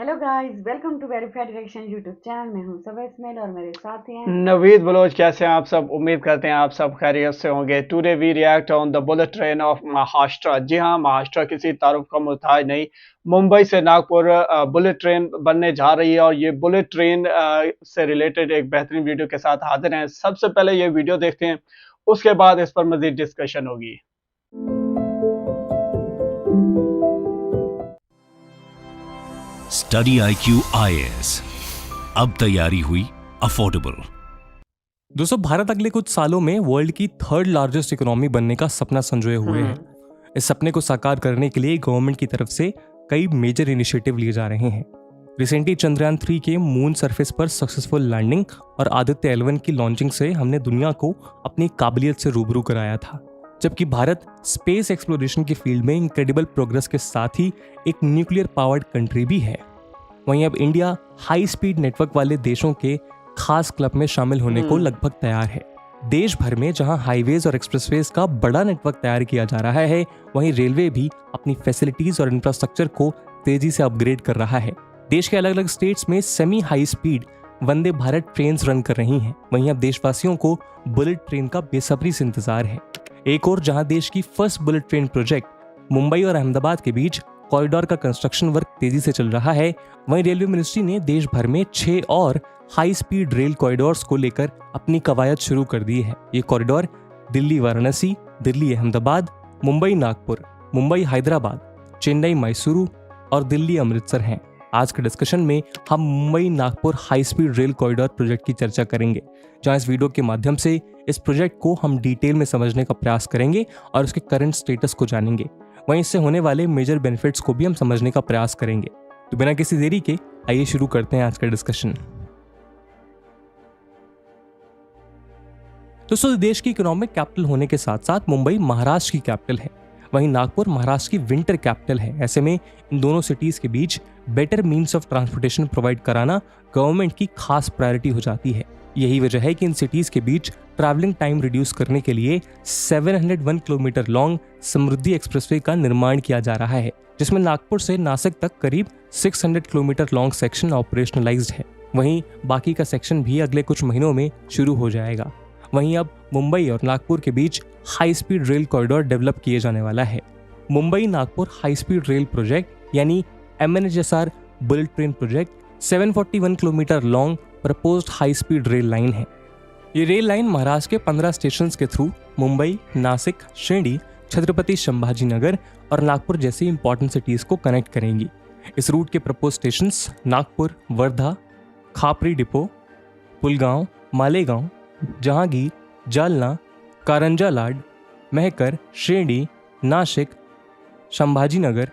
Hello guys, welcome to verified reaction YouTube channel. मैं हूं सबा इस्माइल और मेरे साथी हैं नवीद बलोच। कैसे हैं आप सब? उम्मीद करते हैं आप सब खैरियत से होंगे। Today we react on the bullet train of Maharashtra. जी हाँ, महाराष्ट्र किसी तारुफ का मोहताज नहीं। मुंबई से नागपुर बुलेट ट्रेन बनने जा रही है और ये बुलेट ट्रेन से रिलेटेड एक बेहतरीन वीडियो के साथ हाजिर हैं। सबसे पहले ये वीडियो देखते हैं, उसके बाद इस पर मजीद डिस्कशन होगी। स्टडी IQ IAS, अब तैयारी हुई अफोर्डेबल। दोस्तों, भारत अगले कुछ सालों में वर्ल्ड की थर्ड लार्जेस्ट इकोनॉमी बनने का सपना संजोए हुए है। इस सपने को साकार करने के लिए गवर्नमेंट की तरफ से कई मेजर इनिशिएटिव लिए जा रहे हैं। रिसेंटली चंद्रयान 3 के मून सरफेस पर सक्सेसफुल लैंडिंग और आदित्य L1 की लॉन्चिंग से हमने दुनिया को अपनी काबिलियत से रूबरू कराया था। जबकि भारत स्पेस एक्सप्लोरेशन की फील्ड में इनक्रेडिबल प्रोग्रेस के साथ ही एक न्यूक्लियर पावर्ड कंट्री भी है। वहीं अब इंडिया हाई स्पीड नेटवर्क वाले देशों के खास क्लब में शामिल होने को लगभग तैयार है। देश भर में जहां हाईवेज और एक्सप्रेसवेज का बड़ा नेटवर्क तैयार किया जा रहा है, वहीं रेलवे भी अपनी फैसिलिटीज और इंफ्रास्ट्रक्चर को तेजी से अपग्रेड कर रहा है। देश के अलग अलग स्टेट्स में semi high speed Vande Bharat train run कर रही हैं। वहीं अब देशवासियों को बुलेट ट्रेन का बेसब्री से इंतजार है। एक और जहां देश की first bullet train project Mumbai और अहमदाबाद के बीच कॉरिडोर का कंस्ट्रक्शन वर्क तेजी से चल रहा है, वहीं रेलवे मिनिस्ट्री ने देश भर में 6 और हाई स्पीड रेल कॉरिडोर्स को लेकर अपनी कवायद शुरू कर दी है। ये कॉरिडोर दिल्ली वाराणसी, दिल्ली अहमदाबाद, मुंबई नागपुर, मुंबई हैदराबाद, चेन्नई मैसूरू और दिल्ली अमृतसर हैं। आज के डिस्कशन में हम Mumbai Nagpur high speed rail corridor project की चर्चा करेंगे, जहां इस वीडियो के माध्यम से इस प्रोजेक्ट को हम डिटेल में समझने का प्रयास करेंगे और उसके करंट स्टेटस को जानेंगे। वहीं इससे होने वाले मेजर बेनिफिट्स को भी हम समझने का प्रयास करेंगे। तो बिना किसी देरी के आइए शुरू करते हैं आज का डिस्कशन। दोस्तों, देश की इकोनॉमिक कैपिटल होने के साथ साथ मुंबई महाराष्ट्र की कैपिटल है, वहीं नागपुर महाराष्ट्र की विंटर कैपिटल है। ऐसे में इन दोनों सिटीज के बीच better means of transportation provide कराना गवर्नमेंट की खास प्रायोरिटी हो जाती है। यही वजह है कि इन सिटीज के बीच ट्रैवलिंग टाइम रिड्यूस करने के लिए 701 किलोमीटर लॉन्ग समृद्धि एक्सप्रेसवे का निर्माण किया जा रहा है, जिसमें नागपुर से नासिक तक करीब 600 किलोमीटर लॉन्ग सेक्शन ऑपरेशनलाइज्ड है। वहीं बाकी का सेक्शन भी अगले कुछ महीनों में शुरू हो जाएगा। वहीं अब मुंबई और नागपुर के बीच high speed rail corridor develop किए जाने वाला है। Mumbai Nagpur high speed rail project यानी MNHSR bullet train project 741 kilometre long proposed high speed rail line है। ये रेल लाइन महाराष्ट्र के 15 स्टेशंस के थ्रू मुंबई, नासिक, शिरडी, छत्रपति संभाजी नगर और नागपुर जैसी इंपॉर्टेंट सिटीज को कनेक्ट करेंगी। इस रूट के propose stations Nagpur, Wardha, Khapri depot, Pulgaon, Malegaon, Jahangir, Jalna, Karanja Lad, Mehkar, Shirdi, Nashik, Sambhaji Nagar,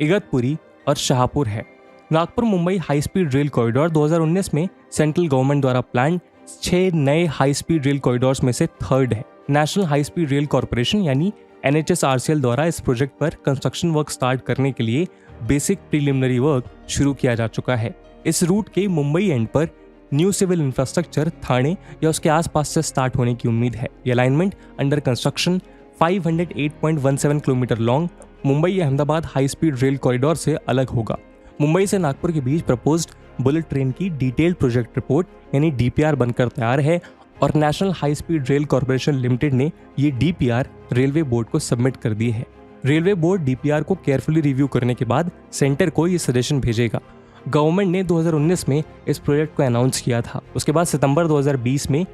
Igatpuri और शाहपुर है। Nagpur Mumbai high speed rail corridor 2019 में सेंट्रल गवर्नमेंट द्वारा प्लान 6 नए हाई स्पीड रेल कॉरिडोर्स में से थर्ड है। National high speed rail corporation यानी NHSRCL द्वारा इस प्रोजेक्ट पर कंस्ट्रक्शन वर्क स्टार्ट करने के लिए बेसिक प्रीलिमिनरी वर्क शुरू किया जा चुका है। इस रूट के मुंबई एंड पर न्यू सिविल इंफ्रास्ट्रक्चर थाने या उसके आसपास से स्टार्ट होने की उम्मीद है। ये alignment under construction 508.17 kilometre long Mumbai Ahmedabad high speed rail corridor से अलग होगा। मुंबई से नागपुर के बीच प्रपोज्ड बुलेट ट्रेन की डिटेल्ड प्रोजेक्ट रिपोर्ट यानी DPR बनकर तैयार है और national high speed rail corporation limited ने ये DPR रेलवे बोर्ड को सबमिट कर दी है। रेलवे बोर्ड DPR को केयरफुली रिव्यू करने के बाद सेंटर को ये सजेशन भेजेगा। गवर्नमेंट ने 2019 में इस प्रोजेक्ट को अनाउंस किया था। उसके बाद सितंबर 2020 में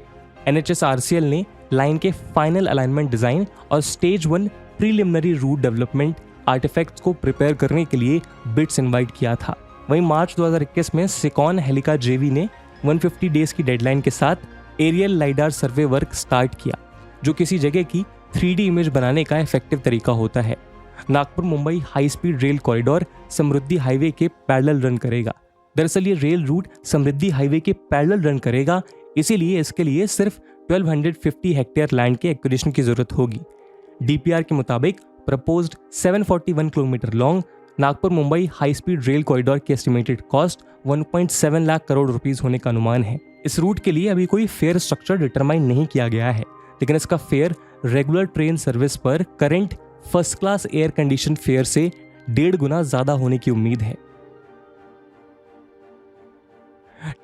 NHSRCL ने लाइन के फाइनल अलाइनमेंट डिजाइन और stage 1 preliminary route development artifacts को प्रिपेयर करने के लिए बिड्स इनवाइट किया था। वहीं मार्च 2021 में सिकॉन हेलिका JV ने 150 डेज की डेडलाइन के साथ एरियल लाइडार सर्वे वर्क स्टार्ट किया, जो किसी जगह की 3D इमेज बनाने का इफेक्टिव तरीका होता है। Nagpur Mumbai high speed rail corridor Samruddhi highway के पैरेलल रन करेगा। दरअसल ये रेल रूट समृद्धि हाईवे के पैरेलल रन करेगा, इसीलिए इसके लिए सिर्फ 1250 हेक्टेयर लैंड के एक्विजिशन की जरूरत होगी। DPR के मुताबिक proposed 741 kilometre long Nagpur Mumbai high speed rail corridor की estimated cost 1.7 lakh crore rupees होने का अनुमान है। इस रूट के लिए अभी कोई फेयर स्ट्रक्चर डिटरमाइन नहीं किया गया है, लेकिन इसका फेयर रेगुलर ट्रेन सर्विस पर current first class air condition fair से 1.5 गुना ज्यादा होने की उम्मीद है।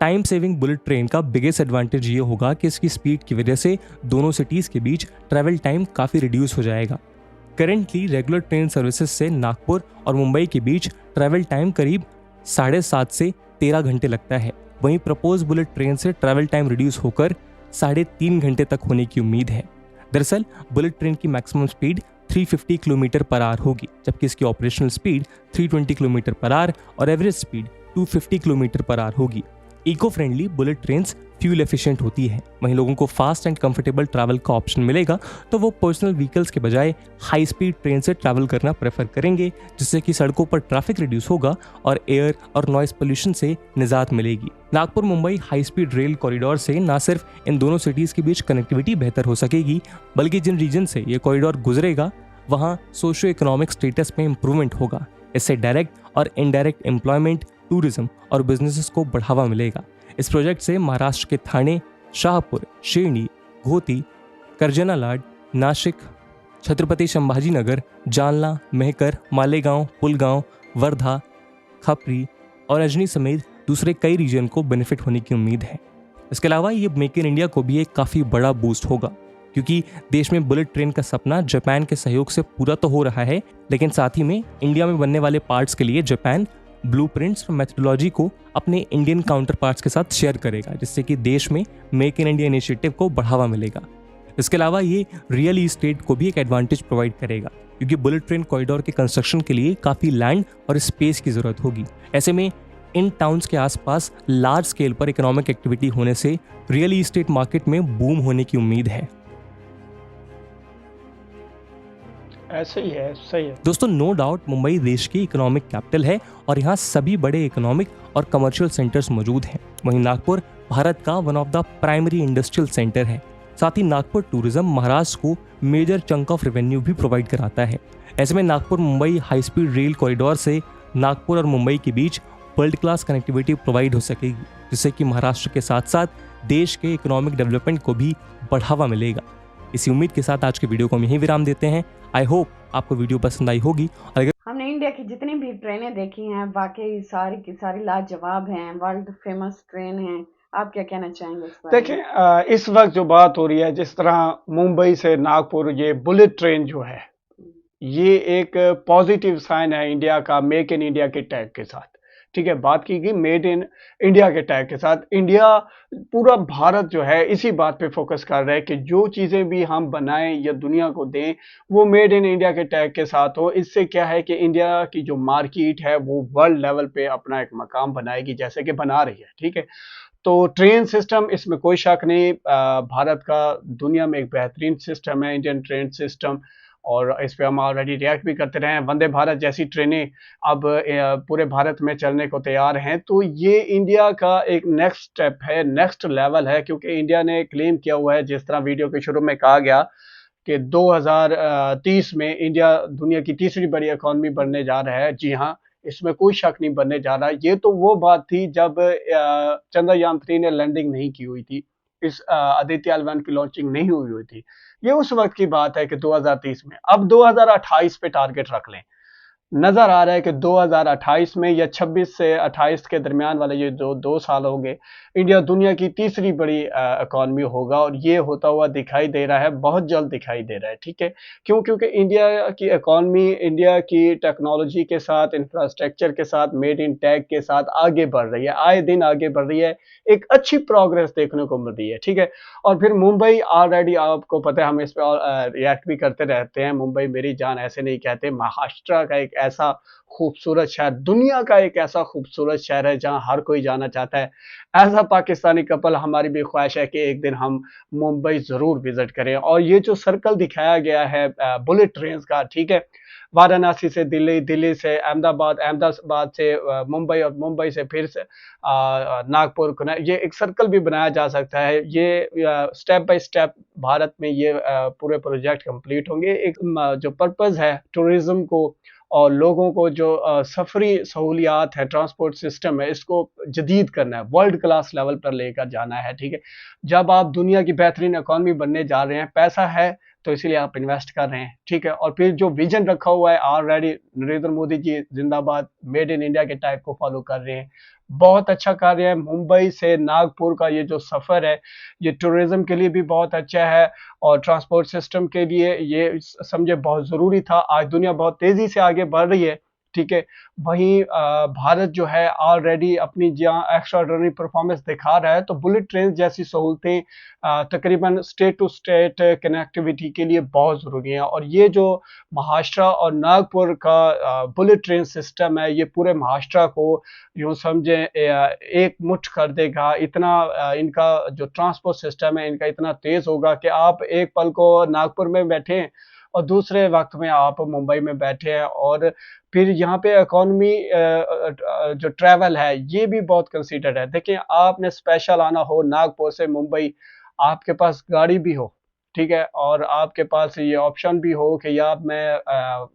टाइम सेविंग बुलेट ट्रेन का बिगेस्ट एडवांटेज ये होगा कि इसकी स्पीड की वजह से दोनों सिटीज़ के बीच ट्रैवल टाइम काफ़ी रिड्यूस हो जाएगा। करेंटली रेगुलर ट्रेन सर्विसेज से नागपुर और मुंबई के बीच ट्रैवल टाइम करीब 7.5 से 13 घंटे लगता है। वहीं प्रपोज बुलेट ट्रेन से ट्रैवल टाइम रिड्यूस होकर 3.5 घंटे तक होने की उम्मीद है। दरअसल बुलेट ट्रेन की maximum speed 350 kilometre per hour होगी, जबकि इसकी operational speed 320 kilometre per hour और average speed 250 kilometre per hour होगी। Eco friendly bullet trains fuel efficient होती है। वहीं लोगों को फास्ट एंड कंफर्टेबल ट्रैवल का ऑप्शन मिलेगा तो वो पर्सनल व्हीकल्स के बजाय हाई स्पीड ट्रेन से ट्रैवल करना प्रेफर करेंगे, जिससे कि सड़कों पर ट्रैफिक रिड्यूस होगा और एयर और नॉइस पोल्यूशन से निजात मिलेगी। Nagpur Mumbai high speed rail corridor से न सिर्फ इन दोनों सिटीज़ के बीच कनेक्टिविटी बेहतर हो सकेगी, बल्कि जिन रीजन से ये कॉरिडोर गुजरेगा वहाँ सोशियो इकोनॉमिक स्टेटस में इंप्रूवमेंट होगा। इससे डायरेक्ट और इनडायरेक्ट एम्प्लॉयमेंट, टूरिज्म और बिजनेसेस को बढ़ावा मिलेगा। इस प्रोजेक्ट से महाराष्ट्र के ठाणे, शाहपुर, शिरडी, घोती, करजनालाड, नाशिक, छत्रपति संभाजीनगर, जालना, मेहकर, मालेगांव, पुलगांव, वर्धा, खपरी और अजनी समेत दूसरे कई रीजन को बेनिफिट होने की उम्मीद है। इसके अलावा ये मेक इन इंडिया को भी एक काफ़ी बड़ा बूस्ट होगा, क्योंकि देश में बुलेट ट्रेन का सपना जापान के सहयोग से पूरा तो हो रहा है, लेकिन साथ ही में इंडिया में बनने वाले पार्ट्स के लिए जापान ब्लूप्रिंट्स और मेथोडोलॉजी को अपने इंडियन काउंटर पार्ट्स के साथ शेयर करेगा, जिससे कि देश में मेक इन इंडिया इनिशिएटिव को बढ़ावा मिलेगा। इसके अलावा ये रियल इस्टेट को भी एक एडवांटेज प्रोवाइड करेगा, क्योंकि बुलेट ट्रेन कॉरिडोर के कंस्ट्रक्शन के लिए काफ़ी लैंड और स्पेस की ज़रूरत होगी। ऐसे में इन टाउन्स के आसपास लार्ज स्केल पर इकोनॉमिक एक्टिविटी होने से रियल इस्टेट मार्केट में बूम होने की उम्मीद है। ऐसे ही है, सही है दोस्तों, नो डाउट मुंबई देश की इकोनॉमिक कैपिटल है और यहाँ सभी बड़े इकोनॉमिक और कमर्शियल सेंटर्स मौजूद हैं। वहीं नागपुर भारत का one of the primary industrial centre है। साथ ही नागपुर टूरिज्म महाराष्ट्र को मेजर चंक ऑफ रेवेन्यू भी प्रोवाइड कराता है। ऐसे में Nagpur Mumbai high speed rail corridor से नागपुर और मुंबई के बीच वर्ल्ड क्लास कनेक्टिविटी प्रोवाइड हो सकेगी, जिससे कि महाराष्ट्र के साथ साथ देश के इकोनॉमिक डेवलपमेंट को भी बढ़ावा मिलेगा। इसी उम्मीद के साथ आज के वीडियो को हम यहीं विराम देते हैं। आई होप आपको वीडियो पसंद आई होगी। और अगर हमने इंडिया की जितनी भी ट्रेनें देखी हैं वाकई सारी की सारी लाजवाब हैं, वर्ल्ड फेमस ट्रेन हैं। आप क्या कहना चाहेंगे इस बारे में? देखिए, इस वक्त जो बात हो रही है, जिस तरह मुंबई से नागपुर ये बुलेट ट्रेन जो है, ये एक पॉजिटिव साइन है इंडिया का मेक इन इंडिया के टैग के साथ। ठीक है, बात की गई मेड इन इंडिया के टैग के साथ। इंडिया, पूरा भारत जो है इसी बात पे फोकस कर रहा है कि जो चीज़ें भी हम बनाएं या दुनिया को दें वो मेड इन इंडिया के टैग के साथ हो। इससे क्या है कि इंडिया की जो मार्केट है वो वर्ल्ड लेवल पे अपना एक मकाम बनाएगी, जैसे कि बना रही है। ठीक है, तो ट्रेन सिस्टम, इसमें कोई शक नहीं, भारत का दुनिया में एक बेहतरीन सिस्टम है इंडियन ट्रेन सिस्टम, और इस पे हम ऑलरेडी रिएक्ट भी करते रहे हैं। वंदे भारत जैसी ट्रेनें अब पूरे भारत में चलने को तैयार हैं, तो ये इंडिया का एक नेक्स्ट स्टेप है, नेक्स्ट लेवल है, क्योंकि इंडिया ने क्लेम किया हुआ है, जिस तरह वीडियो के शुरू में कहा गया कि 2030 में इंडिया दुनिया की तीसरी बड़ी इकॉनमी बनने जा रहा है। जी हाँ, इसमें कोई शक नहीं बनने जा रहा। ये तो वो बात थी जब चंद्रयान 3 ने लैंडिंग नहीं की हुई थी, इस आदित्य L1 की लॉन्चिंग नहीं हुई थी। ये उस वक्त की बात है कि 2030 में। अब 2028 पे टारगेट रख लें। नजर आ रहा है कि 2028 में या 26 से 28 के दरमियान वाले ये जो 2 साल होंगे, इंडिया दुनिया की तीसरी बड़ी इकॉनमी होगा, और ये होता हुआ दिखाई दे रहा है, बहुत जल्द दिखाई दे रहा है। ठीक है, क्यों? क्योंकि इंडिया की इकॉनमी इंडिया की टेक्नोलॉजी के साथ, इंफ्रास्ट्रक्चर के साथ, मेड इन टैग के साथ आगे बढ़ रही है, आए दिन आगे बढ़ रही है, एक अच्छी प्रोग्रेस देखने को मिल रही है। ठीक है, और फिर मुंबई, ऑलरेडी आपको पता है, हम इस पर रिएक्ट भी करते रहते हैं। मुंबई मेरी जान ऐसे नहीं कहते। महाराष्ट्र का एक ऐसा खूबसूरत शहर, दुनिया का एक ऐसा खूबसूरत शहर है जहां हर कोई जाना चाहता है। एज अ पाकिस्तानी कपल हमारी भी ख्वाहिश है कि एक दिन हम मुंबई जरूर विजिट करें। और ये जो सर्कल दिखाया गया है बुलेट ट्रेन का, ठीक है, वाराणसी से दिल्ली, दिल्ली से अहमदाबाद, अहमदाबाद से मुंबई, और मुंबई से फिर से नागपुर, ये एक सर्कल भी बनाया जा सकता है। ये स्टेप बाय स्टेप भारत में ये पूरे प्रोजेक्ट कंप्लीट होंगे। एक जो पर्पस है टूरिज्म को और लोगों को जो सफरी सहूलियात है, ट्रांसपोर्ट सिस्टम है, इसको जदीद करना है, वर्ल्ड क्लास लेवल पर लेकर जाना है। ठीक है, जब आप दुनिया की बेहतरीन इकॉनमी बनने जा रहे हैं, पैसा है, तो इसीलिए आप इन्वेस्ट कर रहे हैं, ठीक है। और फिर जो विजन रखा हुआ है ऑलरेडी, नरेंद्र मोदी जी जिंदाबाद, मेड इन इंडिया के टाइप को फॉलो कर रहे हैं, बहुत अच्छा कार्य है। मुंबई से नागपुर का ये जो सफ़र है, ये टूरिज्म के लिए भी बहुत अच्छा है और ट्रांसपोर्ट सिस्टम के लिए ये समझे बहुत ज़रूरी था। आज दुनिया बहुत तेज़ी से आगे बढ़ रही है, ठीक है। वहीं भारत जो है ऑलरेडी अपनी जहाँ एक्स्ट्राऑर्डिनरी परफॉर्मेंस दिखा रहा है, तो बुलेट ट्रेन जैसी सहूलतें तकरीबन स्टेट टू स्टेट कनेक्टिविटी के लिए बहुत ज़रूरी हैं। और ये जो महाराष्ट्र और नागपुर का बुलेट ट्रेन सिस्टम है, ये पूरे महाराष्ट्र को यूँ समझें एक मुट्ठ कर देगा। इतना इनका जो ट्रांसपोर्ट सिस्टम है इनका इतना तेज़ होगा कि आप एक पल को नागपुर में बैठे और दूसरे वक्त में आप मुंबई में बैठे हैं। और फिर यहाँ पे इकोनॉमी जो ट्रैवल है ये भी बहुत कंसीडर्ड है। देखिए, आपने स्पेशल आना हो नागपुर से मुंबई, आपके पास गाड़ी भी हो, ठीक है, और आपके पास ये ऑप्शन भी हो कि या मैं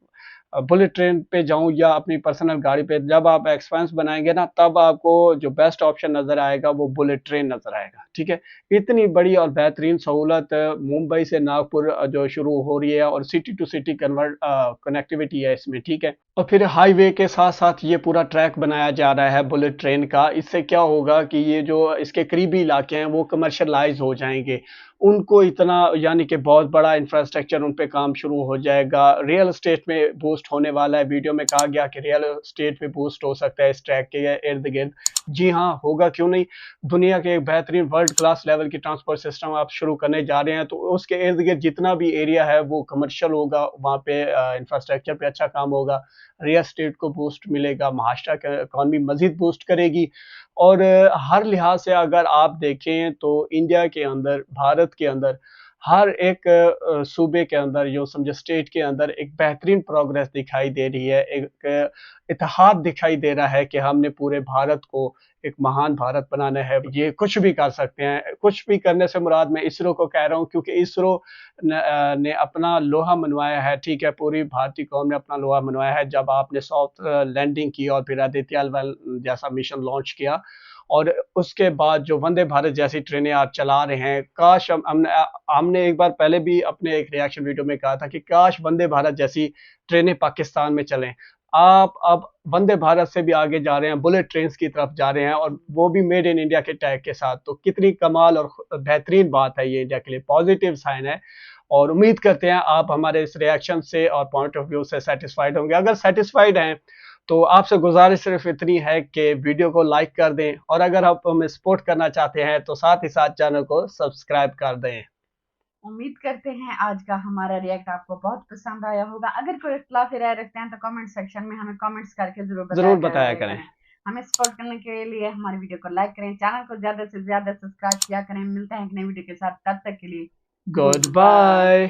बुलेट ट्रेन पे जाऊं या अपनी पर्सनल गाड़ी पे। जब आप एक्सपेंस बनाएंगे ना, तब आपको जो बेस्ट ऑप्शन नजर आएगा वो बुलेट ट्रेन नजर आएगा, ठीक है। इतनी बड़ी और बेहतरीन सहूलत मुंबई से नागपुर जो शुरू हो रही है, और सिटी टू सिटी कनेक्टिविटी है इसमें, ठीक है। और फिर हाईवे के साथ साथ ये पूरा ट्रैक बनाया जा रहा है बुलेट ट्रेन का। इससे क्या होगा कि ये जो इसके करीबी इलाके हैं वो कमर्शलाइज हो जाएंगे, उनको इतना यानी कि बहुत बड़ा इंफ्रास्ट्रक्चर उन पे काम शुरू हो जाएगा। रियल एस्टेट में बूस्ट होने वाला है। वीडियो में कहा गया कि रियल एस्टेट में बूस्ट हो सकता है इस ट्रैक के इर्द गिर्द। जी हाँ, होगा, क्यों नहीं। दुनिया के एक बेहतरीन वर्ल्ड क्लास लेवल की ट्रांसपोर्ट सिस्टम आप शुरू करने जा रहे हैं, तो उसके इर्द गिर्द जितना भी एरिया है वो कमर्शियल होगा, वहाँ पे इंफ्रास्ट्रक्चर पे अच्छा काम होगा, रियल एस्टेट को बूस्ट मिलेगा, महाराष्ट्र की इकॉनमी मजीद बूस्ट करेगी। और हर लिहाज से अगर आप देखें तो इंडिया के अंदर, भारत के अंदर, हर एक सूबे के अंदर, यूँ समझे स्टेट के अंदर एक बेहतरीन प्रोग्रेस दिखाई दे रही है। एक इत्तेहाद दिखाई दे रहा है कि हमने पूरे भारत को एक महान भारत बनाना है। ये कुछ भी कर सकते हैं। कुछ भी करने से मुराद मैं इसरो को कह रहा हूँ, क्योंकि इसरो ने अपना लोहा मनवाया है, ठीक है। पूरी भारतीय कौम ने अपना लोहा मनवाया है जब आपने सॉफ्ट लैंडिंग की और फिर आदित्य एल जैसा मिशन लॉन्च किया। और उसके बाद जो वंदे भारत जैसी ट्रेनें आप चला रहे हैं, काश हमने एक बार पहले भी अपने एक रिएक्शन वीडियो में कहा था कि काश वंदे भारत जैसी ट्रेनें पाकिस्तान में चलें। आप अब वंदे भारत से भी आगे जा रहे हैं, बुलेट ट्रेन की तरफ जा रहे हैं, और वो भी मेड इन इंडिया के टैग के साथ। तो कितनी कमाल और बेहतरीन बात है ये, इंडिया के लिए पॉजिटिव साइन है। और उम्मीद करते हैं आप हमारे इस रिएक्शन से और पॉइंट ऑफ व्यू से सेटिस्फाइड होंगे। अगर सेटिस्फाइड हैं तो आपसे गुजारिश सिर्फ इतनी है कि वीडियो को लाइक कर दें, और अगर आप हमें सपोर्ट करना चाहते हैं तो साथ ही साथ चैनल को सब्सक्राइब कर दें। उम्मीद करते हैं आज का हमारा रिएक्ट आपको बहुत पसंद आया होगा। अगर कोई इख्तिलाफी राय रखते हैं तो कमेंट सेक्शन में हमें कमेंट्स करके जरूर बताया करें। हमें सपोर्ट करने के लिए हमारी वीडियो को लाइक करें, चैनल को ज्यादा से ज्यादा सब्सक्राइब किया करें। मिलते हैं एक नई वीडियो के साथ, तब तक के लिए गुड बाय।